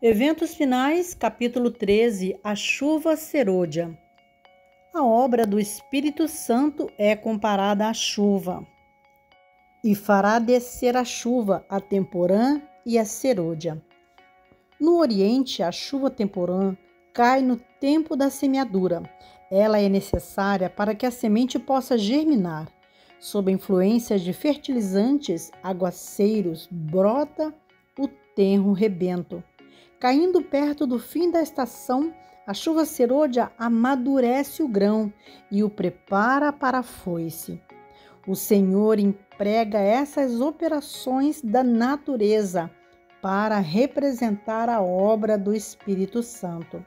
Eventos finais, capítulo 13, a chuva serôdia. A obra do Espírito Santo é comparada à chuva. E fará descer a chuva, a temporã e a serôdia. No Oriente, a chuva temporã cai no tempo da semeadura. Ela é necessária para que a semente possa germinar. Sob a influência de fertilizantes, aguaceiros, brota o tenro rebento. Caindo perto do fim da estação, a chuva serôdia amadurece o grão e o prepara para a foice. O Senhor emprega essas operações da natureza para representar a obra do Espírito Santo.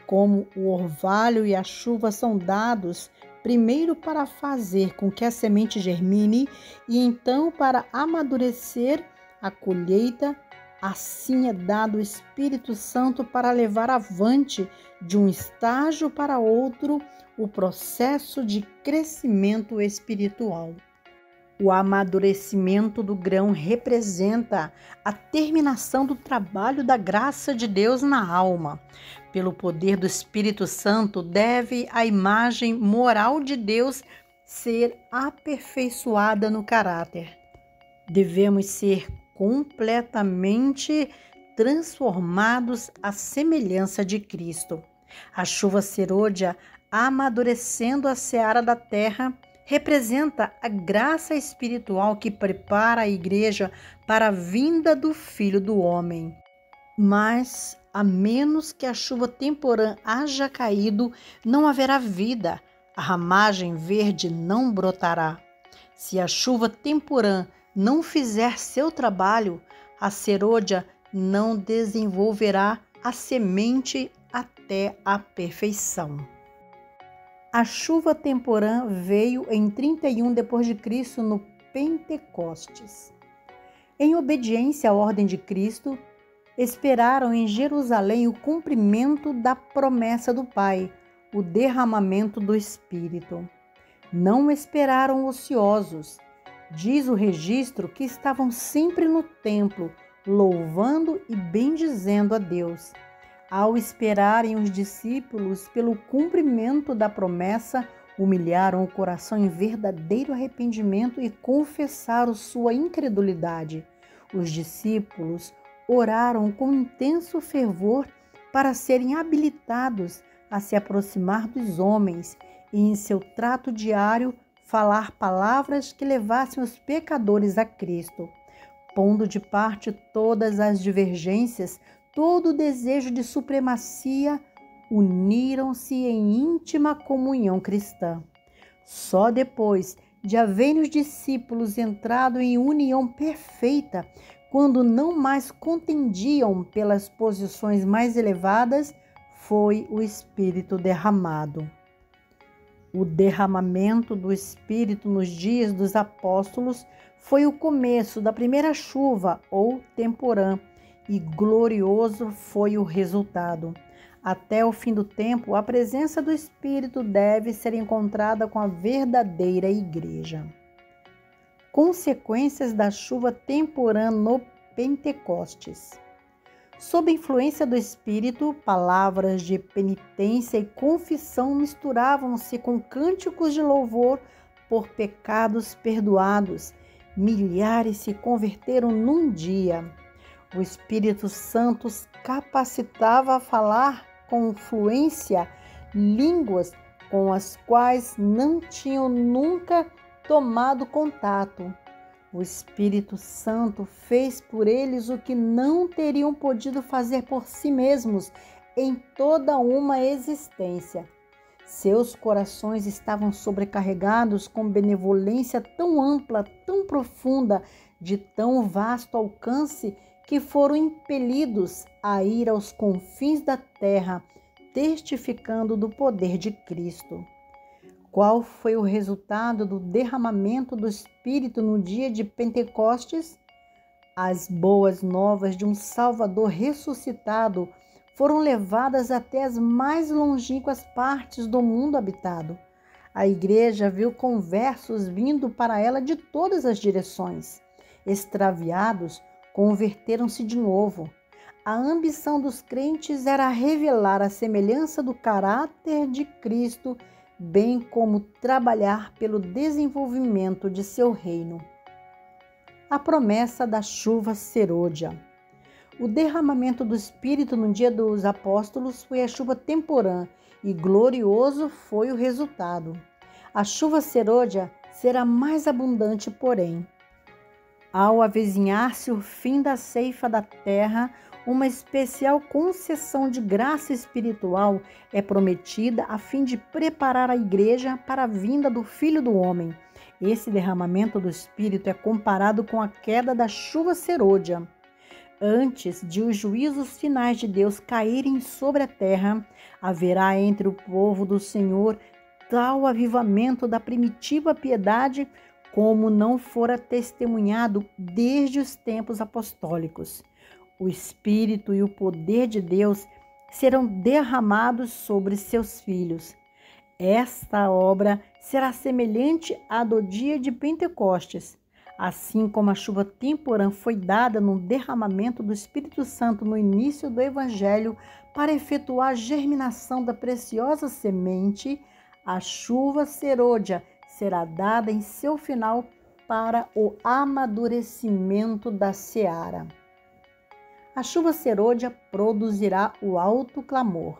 Como o orvalho e a chuva são dados primeiro para fazer com que a semente germine e então para amadurecer a colheita, assim é dado o Espírito Santo para levar avante de um estágio para outro o processo de crescimento espiritual. O amadurecimento do grão representa a terminação do trabalho da graça de Deus na alma. Pelo poder do Espírito Santo, deve a imagem moral de Deus ser aperfeiçoada no caráter. Devemos ser completamente transformados à semelhança de Cristo. A chuva serôdia, amadurecendo a seara da terra, representa a graça espiritual que prepara a igreja para a vinda do Filho do Homem. Mas, a menos que a chuva temporã haja caído, não haverá vida, a ramagem verde não brotará. Se a chuva temporã não fizer seu trabalho, a serôdia não desenvolverá a semente até a perfeição. A chuva temporã veio em 31 d.C. no Pentecostes. Em obediência à ordem de Cristo, esperaram em Jerusalém o cumprimento da promessa do Pai, o derramamento do Espírito. Não esperaram ociosos. Diz o registro que estavam sempre no templo, louvando e bendizendo a Deus. Ao esperarem os discípulos pelo cumprimento da promessa, humilharam o coração em verdadeiro arrependimento e confessaram sua incredulidade. Os discípulos oraram com intenso fervor para serem habilitados a se aproximar dos homens e, em seu trato diário, falar palavras que levassem os pecadores a Cristo. Pondo de parte todas as divergências, todo o desejo de supremacia, uniram-se em íntima comunhão cristã. Só depois de haverem os discípulos entrado em união perfeita, quando não mais contendiam pelas posições mais elevadas, foi o Espírito derramado. O derramamento do Espírito nos dias dos apóstolos foi o começo da primeira chuva ou temporã, e glorioso foi o resultado. Até o fim do tempo, a presença do Espírito deve ser encontrada com a verdadeira igreja. Consequências da chuva temporã no Pentecostes. Sob a influência do Espírito, palavras de penitência e confissão misturavam-se com cânticos de louvor por pecados perdoados. Milhares se converteram num dia. O Espírito Santo os capacitava a falar com fluência línguas com as quais não tinham nunca tomado contato. O Espírito Santo fez por eles o que não teriam podido fazer por si mesmos em toda uma existência. Seus corações estavam sobrecarregados com benevolência tão ampla, tão profunda, de tão vasto alcance, que foram impelidos a ir aos confins da terra, testificando do poder de Cristo. Qual foi o resultado do derramamento do Espírito no dia de Pentecostes? As boas novas de um Salvador ressuscitado foram levadas até as mais longínquas partes do mundo habitado. A igreja viu conversos vindo para ela de todas as direções. Extraviados converteram-se de novo. a ambição dos crentes era revelar a semelhança do caráter de Cristo, bem como trabalhar pelo desenvolvimento de seu reino. A promessa da chuva serôdia. O derramamento do Espírito no dia dos apóstolos foi a chuva temporã e glorioso foi o resultado. A chuva serôdia será mais abundante, porém. Ao avizinhar-se o fim da ceifa da terra, uma especial concessão de graça espiritual é prometida a fim de preparar a igreja para a vinda do Filho do Homem. Esse derramamento do Espírito é comparado com a queda da chuva serôdia. Antes de os juízos finais de Deus caírem sobre a terra, haverá entre o povo do Senhor tal avivamento da primitiva piedade como não fora testemunhado desde os tempos apostólicos. O Espírito e o poder de Deus serão derramados sobre seus filhos. Esta obra será semelhante à do dia de Pentecostes. Assim como a chuva temporã foi dada no derramamento do Espírito Santo no início do Evangelho para efetuar a germinação da preciosa semente, a chuva serôdia será dada em seu final para o amadurecimento da seara. A chuva serôdia produzirá o alto clamor.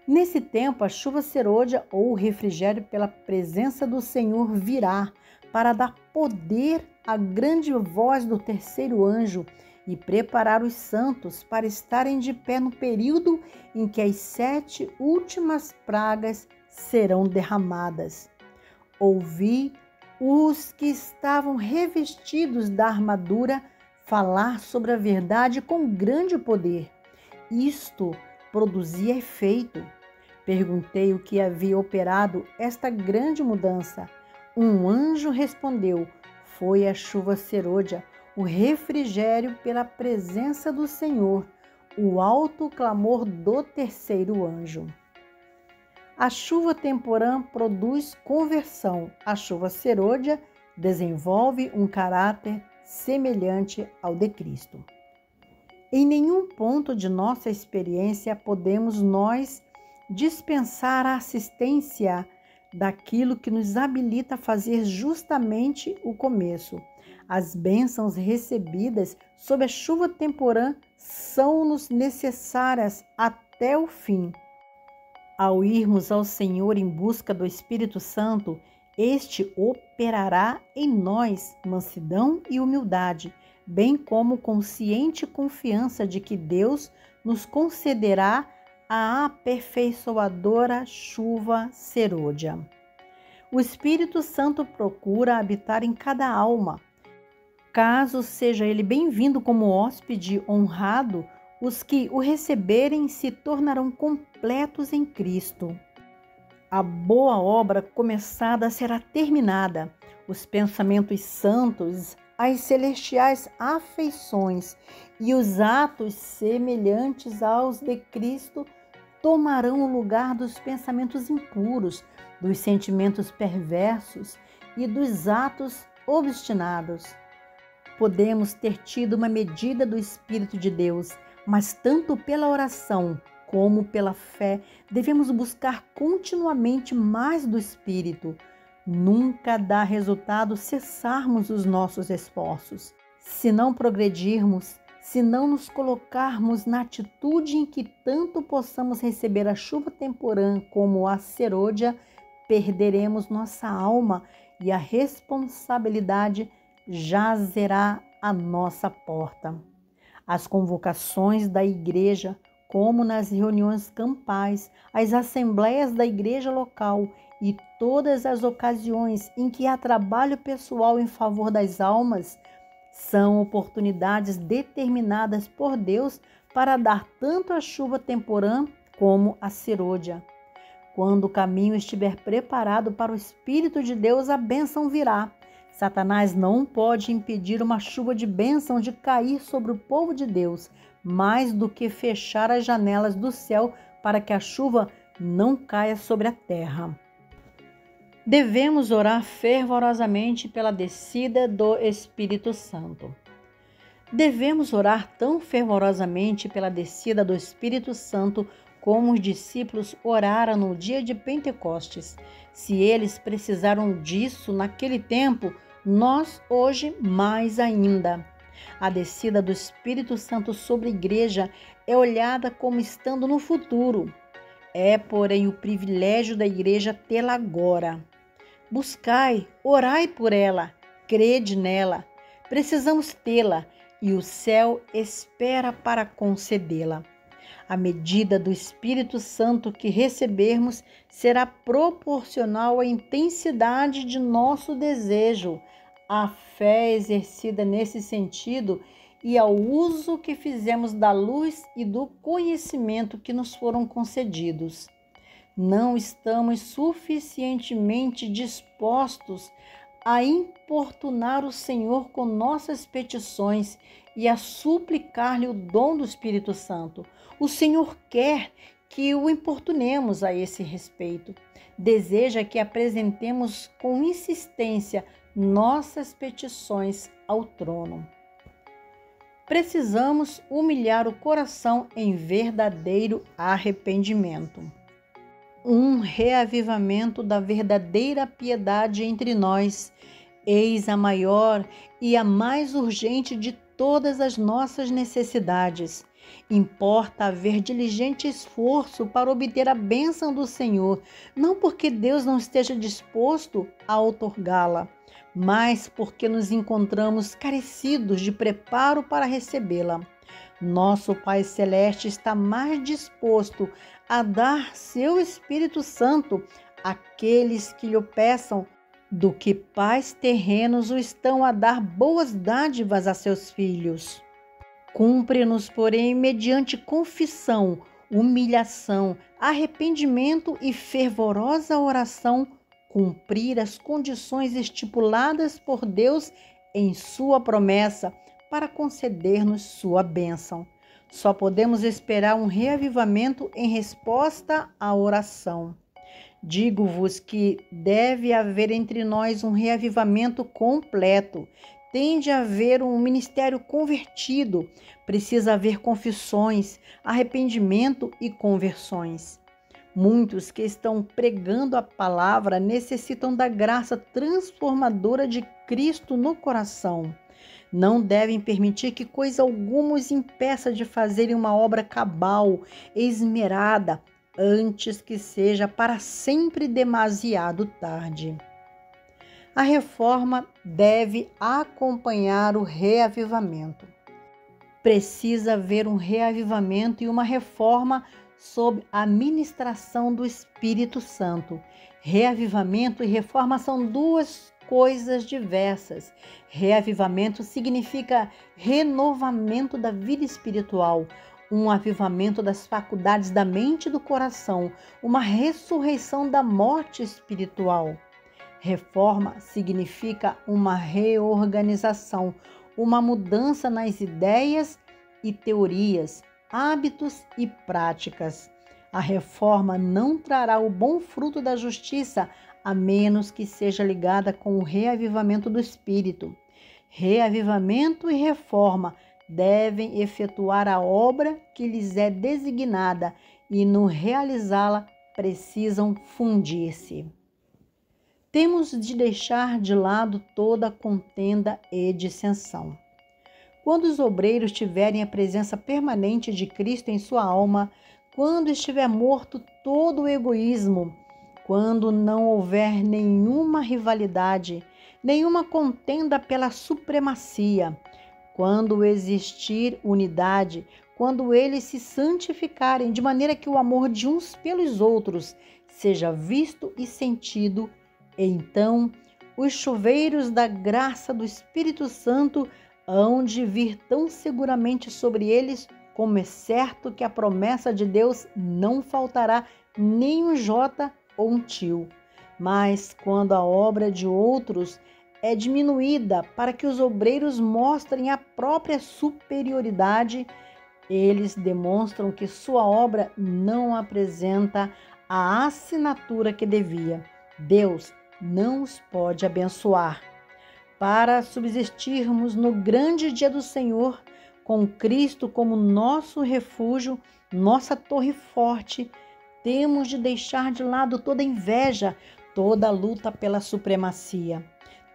Nesse tempo, a chuva serôdia ou o refrigério pela presença do Senhor virá para dar poder à grande voz do terceiro anjo e preparar os santos para estarem de pé no período em que as 7 últimas pragas serão derramadas. Ouvi os que estavam revestidos da armadura falar sobre a verdade com grande poder. Isto produzia efeito. Perguntei o que havia operado esta grande mudança. Um anjo respondeu: foi a chuva serôdia, o refrigério pela presença do Senhor, o alto clamor do terceiro anjo. A chuva temporã produz conversão. A chuva serôdia desenvolve um caráter semelhante ao de Cristo. Em nenhum ponto de nossa experiência podemos nós dispensar a assistência daquilo que nos habilita a fazer justamente o começo. As bênçãos recebidas sob a chuva temporã são-nos necessárias até o fim. Ao irmos ao Senhor em busca do Espírito Santo, este operará em nós mansidão e humildade, bem como consciente confiança de que Deus nos concederá a aperfeiçoadora chuva serôdia. O Espírito Santo procura habitar em cada alma. Caso seja ele bem-vindo como hóspede honrado, os que o receberem se tornarão completos em Cristo. A boa obra começada será terminada. Os pensamentos santos, as celestiais afeições e os atos semelhantes aos de Cristo tomarão o lugar dos pensamentos impuros, dos sentimentos perversos e dos atos obstinados. Podemos ter tido uma medida do Espírito de Deus, mas tanto pela oração como pela fé devemos buscar continuamente mais do Espírito. Nunca dá resultado cessarmos os nossos esforços. Se não progredirmos, se não nos colocarmos na atitude em que tanto possamos receber a chuva temporã como a serôdia, perderemos nossa alma e a responsabilidade jazerá à nossa porta. As convocações da igreja, como nas reuniões campais, as assembleias da igreja local e todas as ocasiões em que há trabalho pessoal em favor das almas, são oportunidades determinadas por Deus para dar tanto a chuva temporã como a serôdia. Quando o caminho estiver preparado para o Espírito de Deus, a bênção virá. Satanás não pode impedir uma chuva de bênção de cair sobre o povo de Deus, mais do que fechar as janelas do céu para que a chuva não caia sobre a terra. Devemos orar fervorosamente pela descida do Espírito Santo. Devemos orar tão fervorosamente pela descida do Espírito Santo como os discípulos oraram no dia de Pentecostes. Se eles precisaram disso naquele tempo, nós hoje mais ainda. A descida do Espírito Santo sobre a igreja é olhada como estando no futuro. É, porém, o privilégio da igreja tê-la agora. Buscai, orai por ela, crede nela. Precisamos tê-la e o céu espera para concedê-la. A medida do Espírito Santo que recebermos será proporcional à intensidade de nosso desejo, à fé exercida nesse sentido e ao uso que fizemos da luz e do conhecimento que nos foram concedidos. Não estamos suficientemente dispostos a importunar o Senhor com nossas petições e a suplicar-lhe o dom do Espírito Santo. O Senhor quer que o importunemos a esse respeito. Deseja que apresentemos com insistência nossas petições ao trono. Precisamos humilhar o coração em verdadeiro arrependimento. Um reavivamento da verdadeira piedade entre nós. Eis a maior e a mais urgente de todas as nossas necessidades. Importa haver diligente esforço para obter a bênção do Senhor, não porque Deus não esteja disposto a outorgá-la, mas porque nos encontramos carecidos de preparo para recebê-la. Nosso Pai Celeste está mais disposto a dar seu Espírito Santo àqueles que lhe o peçam do que pais terrenos o estão a dar boas dádivas a seus filhos. Cumpre-nos, porém, mediante confissão, humilhação, arrependimento e fervorosa oração, cumprir as condições estipuladas por Deus em sua promessa para conceder-nos sua bênção. Só podemos esperar um reavivamento em resposta à oração. Digo-vos que deve haver entre nós um reavivamento completo. Tem de haver um ministério convertido. Precisa haver confissões, arrependimento e conversões. Muitos que estão pregando a palavra necessitam da graça transformadora de Cristo no coração. Não devem permitir que coisa alguma os impeça de fazerem uma obra cabal, esmerada, antes que seja para sempre demasiado tarde. A reforma deve acompanhar o reavivamento. Precisa haver um reavivamento e uma reforma sob a ministração do Espírito Santo. Reavivamento e reforma são duas coisas diversas. Reavivamento significa renovamento da vida espiritual, um avivamento das faculdades da mente e do coração, uma ressurreição da morte espiritual. Reforma significa uma reorganização, uma mudança nas ideias e teorias, hábitos e práticas. A reforma não trará o bom fruto da justiça, a menos que seja ligada com o reavivamento do Espírito. Reavivamento e reforma devem efetuar a obra que lhes é designada e, no realizá-la, precisam fundir-se. Temos de deixar de lado toda contenda e dissensão. Quando os obreiros tiverem a presença permanente de Cristo em sua alma, quando estiver morto todo o egoísmo, quando não houver nenhuma rivalidade, nenhuma contenda pela supremacia, quando existir unidade, quando eles se santificarem, de maneira que o amor de uns pelos outros seja visto e sentido, então os chuveiros da graça do Espírito Santo hão de vir tão seguramente sobre eles, como é certo que a promessa de Deus não faltará nem um jota ou um tio. Mas quando a obra de outros é diminuída para que os obreiros mostrem a própria superioridade, eles demonstram que sua obra não apresenta a assinatura que devia. Deus não os pode abençoar. para subsistirmos no grande dia do Senhor, com Cristo como nosso refúgio, nossa torre forte, temos de deixar de lado toda inveja, toda luta pela supremacia.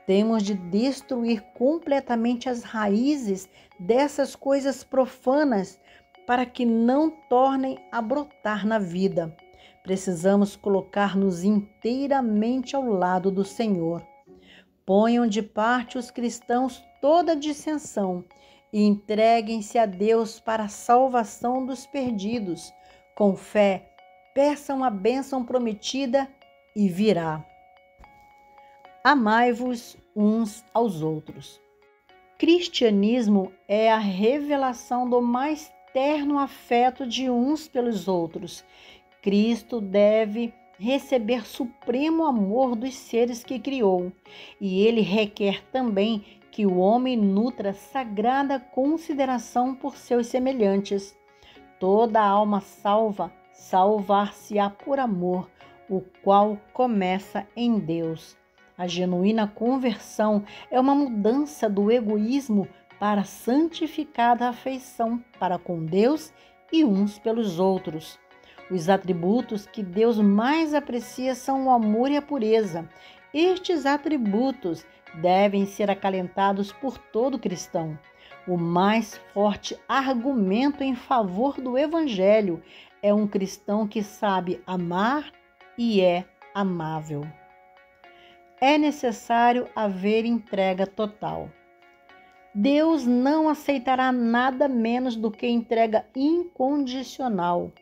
Temos de destruir completamente as raízes dessas coisas profanas para que não tornem a brotar na vida. Precisamos colocar-nos inteiramente ao lado do Senhor. Ponham de parte os cristãos toda dissensão e entreguem-se a Deus para a salvação dos perdidos. Com fé, peçam a bênção prometida e virá. Amai-vos uns aos outros. Cristianismo é a revelação do mais terno afeto de uns pelos outros. Cristo deve receber supremo amor dos seres que criou, e ele requer também que o homem nutra sagrada consideração por seus semelhantes. Toda alma salva, salvar-se-á por amor, o qual começa em Deus. A genuína conversão é uma mudança do egoísmo para a santificada afeição para com Deus e uns pelos outros. Os atributos que Deus mais aprecia são o amor e a pureza. Estes atributos devem ser acalentados por todo cristão. O mais forte argumento em favor do Evangelho é um cristão que sabe amar e é amável. É necessário haver entrega total. Deus não aceitará nada menos do que entrega incondicional.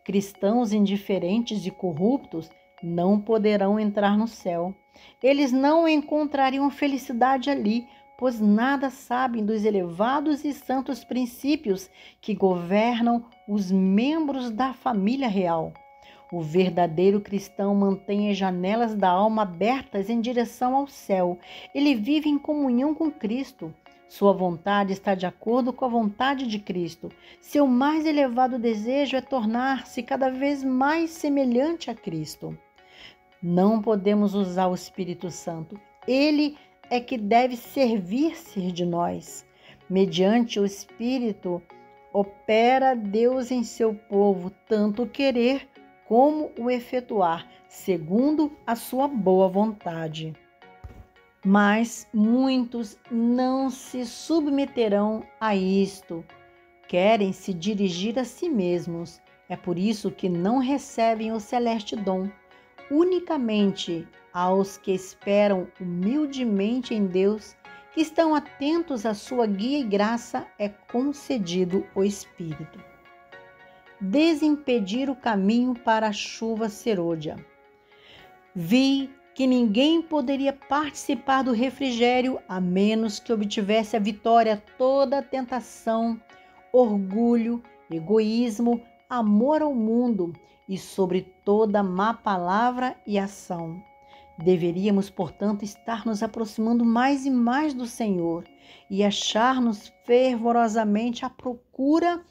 Cristãos indiferentes e corruptos não poderão entrar no céu. Eles não encontrariam felicidade ali, pois nada sabem dos elevados e santos princípios que governam os membros da família real. O verdadeiro cristão mantém as janelas da alma abertas em direção ao céu. Ele vive em comunhão com Cristo. Sua vontade está de acordo com a vontade de Cristo. Seu mais elevado desejo é tornar-se cada vez mais semelhante a Cristo. Não podemos usar o Espírito Santo. Ele é que deve servir-se de nós. Mediante o Espírito, opera Deus em seu povo, tanto o querer como o efetuar, segundo a sua boa vontade. Mas muitos não se submeterão a isto, querem se dirigir a si mesmos. É por isso que não recebem o celeste dom. Unicamente aos que esperam humildemente em Deus, que estão atentos à sua guia e graça, é concedido o Espírito. Desimpedir o caminho para a chuva serôdia. Vi que ninguém poderia participar do refrigério a menos que obtivesse a vitória a toda tentação, orgulho, egoísmo, amor ao mundo e sobre toda má palavra e ação. Deveríamos, portanto, estar nos aproximando mais e mais do Senhor e achar-nos fervorosamente à procura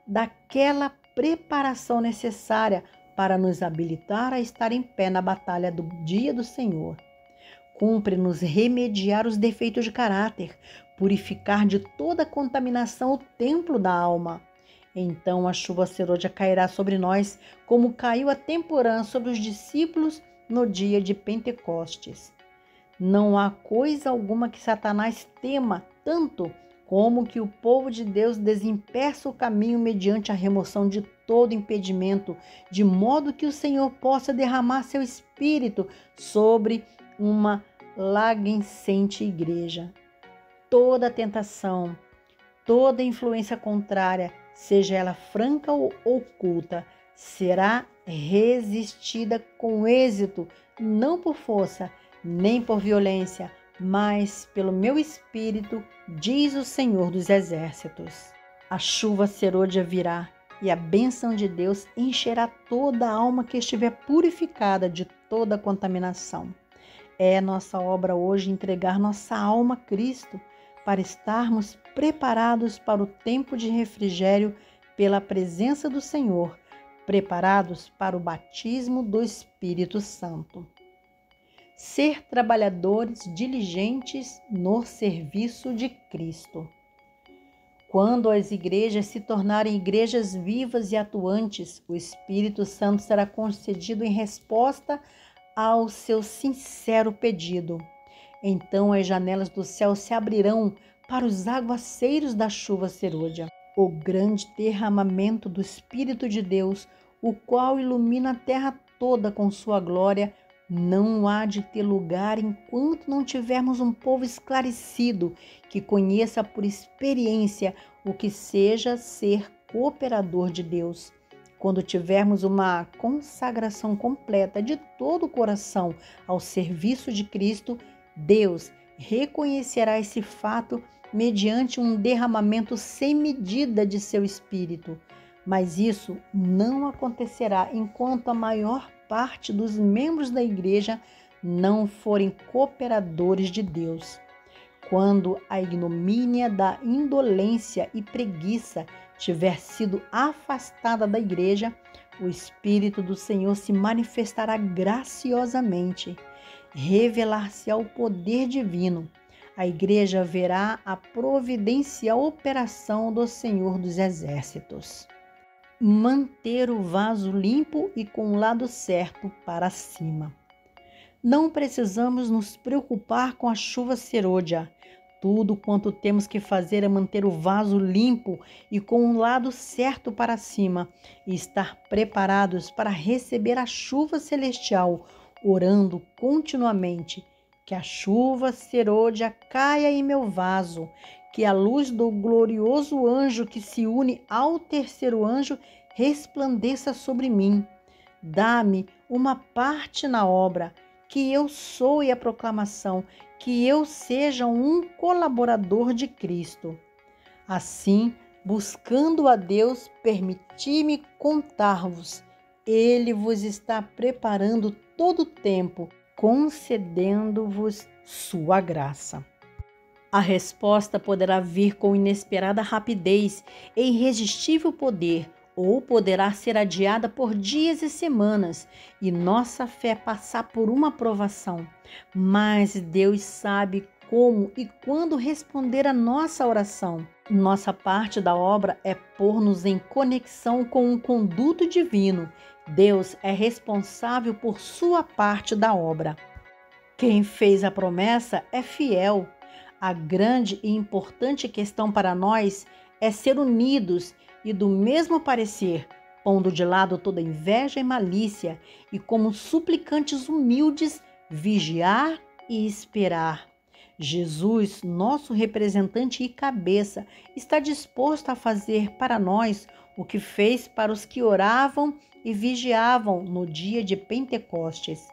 daquela preparação necessária para nos habilitar a estar em pé na batalha do dia do Senhor. Cumpre-nos remediar os defeitos de caráter, purificar de toda contaminação o templo da alma. Então a chuva serôdia cairá sobre nós, como caiu a temporã sobre os discípulos no dia de Pentecostes. Não há coisa alguma que Satanás tema tanto como que o povo de Deus desempeça o caminho mediante a remoção de todo impedimento, de modo que o Senhor possa derramar seu Espírito sobre uma laguescente igreja. Toda tentação, toda influência contrária, seja ela franca ou oculta, será resistida com êxito, não por força, nem por violência, mas pelo meu Espírito, diz o Senhor dos Exércitos. A chuva serôdia virá e a bênção de Deus encherá toda a alma que estiver purificada de toda contaminação. É nossa obra hoje entregar nossa alma a Cristo para estarmos preparados para o tempo de refrigério pela presença do Senhor, preparados para o batismo do Espírito Santo. ser trabalhadores diligentes no serviço de Cristo. Quando as igrejas se tornarem igrejas vivas e atuantes, o Espírito Santo será concedido em resposta ao seu sincero pedido. Então as janelas do céu se abrirão para os aguaceiros da chuva serôdia. O grande derramamento do Espírito de Deus, o qual ilumina a terra toda com sua glória, não há de ter lugar enquanto não tivermos um povo esclarecido, que conheça por experiência o que seja ser cooperador de Deus. Quando tivermos uma consagração completa de todo o coração ao serviço de Cristo, Deus reconhecerá esse fato mediante um derramamento sem medida de seu Espírito. Mas isso não acontecerá enquanto a maior parte dos membros da igreja não forem cooperadores de Deus. Quando a ignomínia da indolência e preguiça tiver sido afastada da igreja, o Espírito do Senhor se manifestará graciosamente, revelar-se-á o poder divino. A igreja verá a providencial operação do Senhor dos Exércitos. Manter o vaso limpo e com o lado certo para cima. Não precisamos nos preocupar com a chuva serôdia. Tudo quanto temos que fazer é manter o vaso limpo e com o lado certo para cima e estar preparados para receber a chuva celestial, orando continuamente. Que a chuva serôdia caia em meu vaso, que a luz do glorioso anjo que se une ao terceiro anjo resplandeça sobre mim. Dá-me uma parte na obra, que eu soe a proclamação, que eu seja um colaborador de Cristo. Assim, buscando a Deus, permiti-me contar-vos. Ele vos está preparando todo o tempo, concedendo-vos sua graça. A resposta poderá vir com inesperada rapidez e irresistível poder, ou poderá ser adiada por dias e semanas, e nossa fé passar por uma provação. Mas Deus sabe como e quando responder a nossa oração. Nossa parte da obra é pôr-nos em conexão com um conduto divino. Deus é responsável por sua parte da obra. Quem fez a promessa é fiel. A grande e importante questão para nós é ser unidos e do mesmo parecer, pondo de lado toda inveja e malícia, e como suplicantes humildes, vigiar e esperar. Jesus, nosso representante e cabeça, está disposto a fazer para nós o que fez para os que oravam e vigiavam no dia de Pentecostes.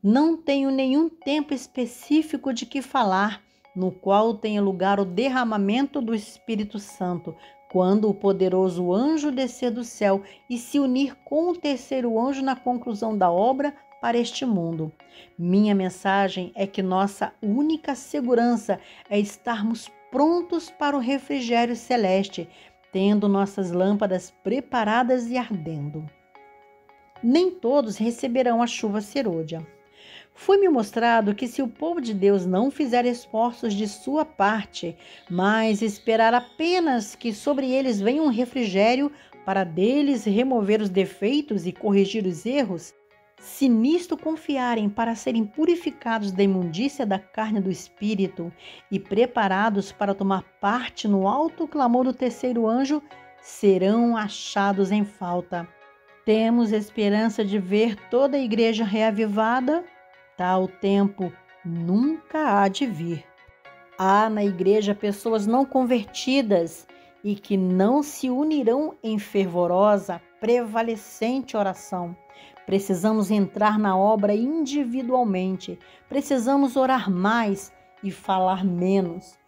Não tenho nenhum tempo específico de que falar, no qual tenha lugar o derramamento do Espírito Santo, quando o poderoso anjo descer do céu e se unir com o terceiro anjo na conclusão da obra para este mundo. Minha mensagem é que nossa única segurança é estarmos prontos para o refrigério celeste, tendo nossas lâmpadas preparadas e ardendo. Nem todos receberão a chuva serôdia. Foi-me mostrado que se o povo de Deus não fizer esforços de sua parte, mas esperar apenas que sobre eles venha um refrigério para deles remover os defeitos e corrigir os erros, se nisto confiarem para serem purificados da imundícia da carne e do espírito e preparados para tomar parte no alto clamor do terceiro anjo, serão achados em falta. Temos esperança de ver toda a igreja reavivada? Tal tempo nunca há de vir. Há na igreja pessoas não convertidas e que não se unirão em fervorosa, prevalecente oração. Precisamos entrar na obra individualmente. Precisamos orar mais e falar menos.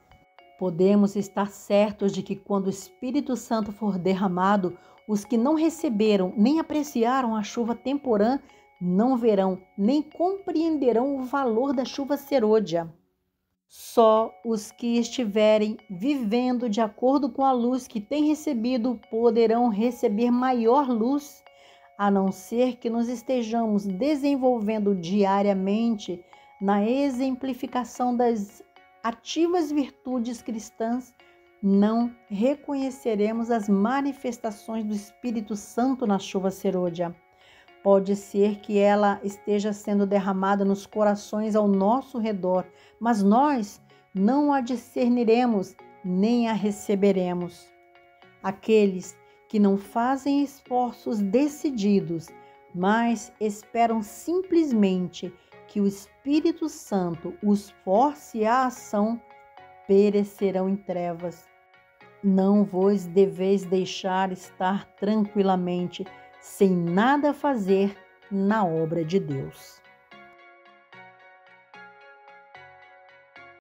Podemos estar certos de que quando o Espírito Santo for derramado, os que não receberam nem apreciaram a chuva temporã não verão nem compreenderão o valor da chuva serôdia. Só os que estiverem vivendo de acordo com a luz que têm recebido poderão receber maior luz, a não ser que nos estejamos desenvolvendo diariamente na exemplificação das ativas virtudes cristãs, não reconheceremos as manifestações do Espírito Santo na chuva serôdia. Pode ser que ela esteja sendo derramada nos corações ao nosso redor, mas nós não a discerniremos nem a receberemos. Aqueles que não fazem esforços decididos, mas esperam simplesmente que o Espírito Santo os force à ação, perecerão em trevas. Não vos deveis deixar estar tranquilamente, sem nada fazer na obra de Deus.